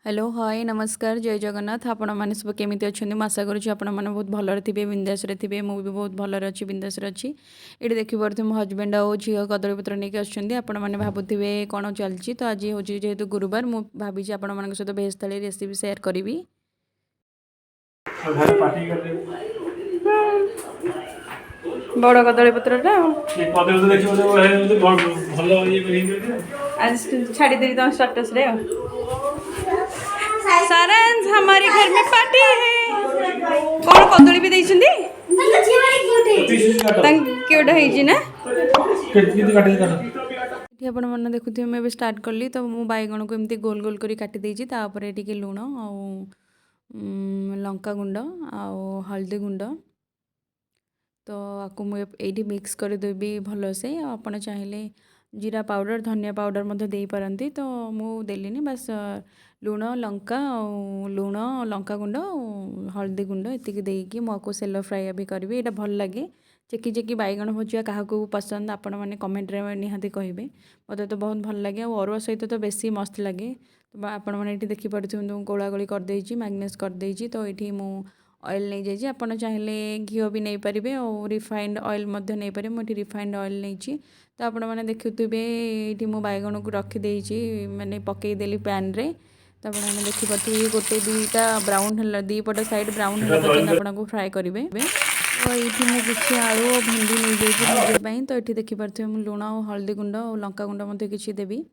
Hello hi नमस्कार जय जगन्नाथ आपण मैंने सब केमी अच्छा आशा करुँच आपण मैंने बहुत भलरे थे बिंदास थे मुझे बहुत भलरे अच्छी बिंदास अच्छी ये देखिपे मो हजबैंड आउ झी कदली पत्र नहीं आसुँच आपण मैंने भावुवे कौन चलती तो आज हूँ जेहेतु गुरुवार मुझे भावी आपण मान सहित भेज थाली रेसिपी सेयार करी। बड़ कदली पत्रटा छाड़देवी तुम स्टाटस रे सारांश हमारे घर में पार्टी है कौन कदली भी देइछंदी क्यूट होइछि ना ये आपण मैंने देखुए मुझे स्टार्ट कली तो मु बैगण को एमती गोल गोल करी काटी देछि तापर टिके लुण आ लंका गुंड आ हल्दी गुंड तो आपको मुझे मिक्स करदेवी भलसे आपड़ चाहिए जीरा पाउडर धनिया पाउडर मध्य दे पारती तो मुदेली बास लुण लंका लुण लंका गुंड हल्दी गुंड एतिक देकी मुझे सेलो फ्राए भी करी यहाँ भल लगे चेकी चेकी बैगण भजिया क्या पसंद आपण मैंने कमेंट रे निहाती कहे मत तो बहुत भल लगे और अरुआ सहित तो बेसी मस्त लगे तो आपण मैंने देखिपे गोला गोली करदे मैगनेस करदे तो ये ऑयल नहीं जाइए आपड़ चाहिए घी भी नहीं पारे और रिफाइंड ऑयल नहीं पारे मुझे रिफाइंड ऑयल नहीं तो आपण मैंने देखुवे ये मु बैगण को रखीदे मैंने पकईदेली पैन रे तो आपने देखिपे गोटे दुईटा ब्राउन है दीपट साइड ब्राउन है पर्यटन आपको फ्राए करेंगे तो ये मुझे आलू और भेंडी नहीं जाइए तो ये देखिपे लुण और हल्दी गुंड और लंका गुंड किसी देवी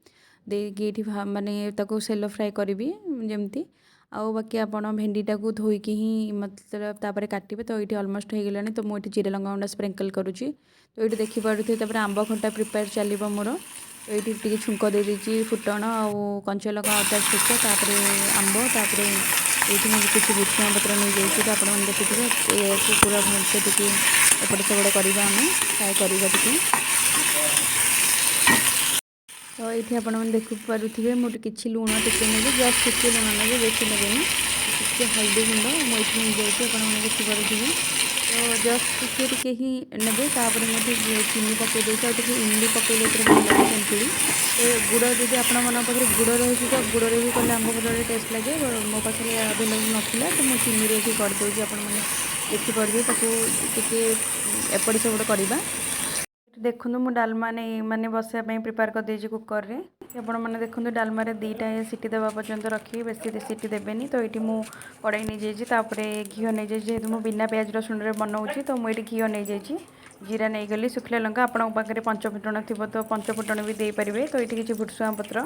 देकी ये मानने सेलो फ्राए करी जमती आउ बाकी आपण भेंडीटा को धोईकी ही मतलब तापर काटे तो ये अलमोस्ट हो गलानी तो मुझे जीरा लंका गुंडा स्प्रिंकल करुँची तो ये देखिपे आंब खटा प्रिपेयर चलो मोर तो ये टी छुंक दे दीजिए फुटण आउ कंचा लगा अदा छुक तापर आंब तापर ये मुझे किसी भुसुआ पत्र नहीं जाइए तो आपने देखिए ये पूरा भलसे टी एपट सेपट करवा आम फ्राए करवा टी तो ये आपने देखिपे मुझे किसी लुण टिके नेबी जस्ट टिके लुण नेबी बेसी नेबेनि टिके हल्दी गुंड मुझे नहीं जाइए आपने देखिपे तो जस्ट टिके ही नेबे तापर मुझे चीनी पकई देती टे इमली पकईले भल लगे तेंतुड़ी तो गुड़ जब आपण मन पाखे गुड़ रही तो गुड़ भी कले आंब खटारे टेस्ट लगे मो पाखे अवेलेबल नाला तो मुझे चीनी रे करदे आपने देखिपे एपट सेपट करवा देखो मु डालमा नहीं माने बसापी प्रिपेयर कर देजी कुकर रे आपण मैंने देखो डालमा दीटा सीटी देवा पर्यंत रखी बेसी सीटी देवेनि तो ये मु कड़ाई नहीं जाइए घी नहीं जाइए जेहेतु मुझे बिना प्याज रसुण रे बनाऊँगी तो मुझे घी नहीं जाइए जीरा नहीं गली शुखला लंका आपण पाखे पंचफुटण थी तो पंचफुटण भी दे पारे तो ये किसी भुसुआ पत्र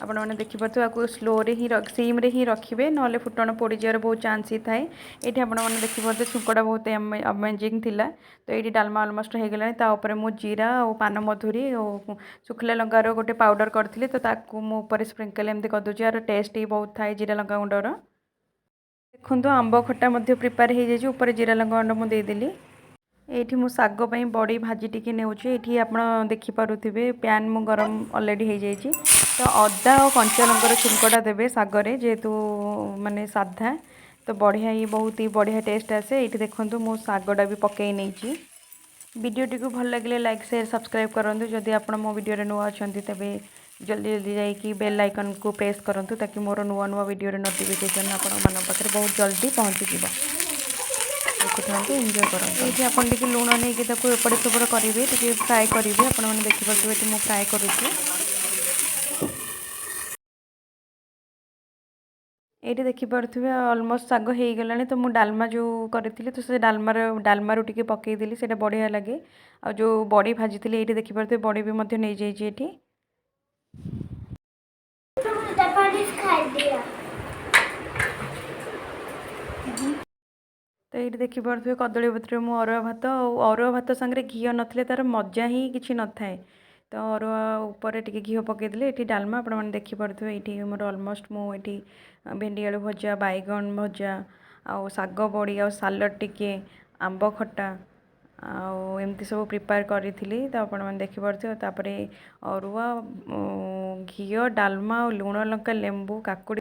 आपण मैंने देखिपे आपको स्लो रे ही सिम रे ही रखिए ना फुटण पोड़ जार बहुत चान्स ही थाए ये आपण मैंने देखिपे छुंकटा बहुत अमेजिंग थिला तो ये डालमा अलमोस्ट हो गलानी मु जीरा और पान मधुरी और शुखला लंकार गोटे पाउडर करी तो ताकू मुझे स्प्रिंकल एमती करदे यार टेस्ट ही बहुत थाए जीरा लंका गुंडर देखो आंब खटा प्रिपेयर हो जाए जीरा लंका गुंड मुझे देदेली ये मु शाग बड़ी भाजी टी नेउची ये आप देखिपे पैन मु गरम अलरेडी हो जाइए तो अदा और कंचा लंकार छुंकटा देवे शागरे जेहेतु माने साधा तो बढ़िया ही बहुत ही बढ़िया टेस्ट आसे ये देखो मो शागटा भी पकई नहीं वीडियोटी को भल लगे लाइक शेयर सब्सक्राइब करूँ जदि आप मो वीडियो नुआ अच्छा तेज जल्दी जल्दी जाकि बेल आइकन को प्रेस करूँ ताकि मोर नुआ नुआ वीडियो नोटिफिकेशन आपण पाखे बहुत जल्दी पहुँची देखुते एंजॉय करूँ ये आप लुण नहीं एपट सेपट करेंगे टी फ्राए करेंगे आपने देखिपे ये मुझे फ्राए करुँची ये देखिपे अलमोस्ट शाग हो गलानी तो मुझे डालमा जो करी तो से डालमारू टी पकईदेली से बढ़िया लगे आ जो बड़ी भाजी थी ये देखिपे बड़ी भी नहीं जाइए तो ये देखिपे कदली पत्र मु अरुआ भात सांगे घी नथिले तार मजा ही किसी न थाए तो अरुआ उपर टे घी पकईदेले ये डालमा आपने देखिपे ये मोर अलमोस्ट मुझे भेंडी आलू भजा बैगन भजा आउ शाग बड़ी आ सालड टिके आंब खटा आमती सब प्रिपेयर करी तो आपने देखिपे अरुआ घी डालमा लुण लंका लेंबू काकुड़ी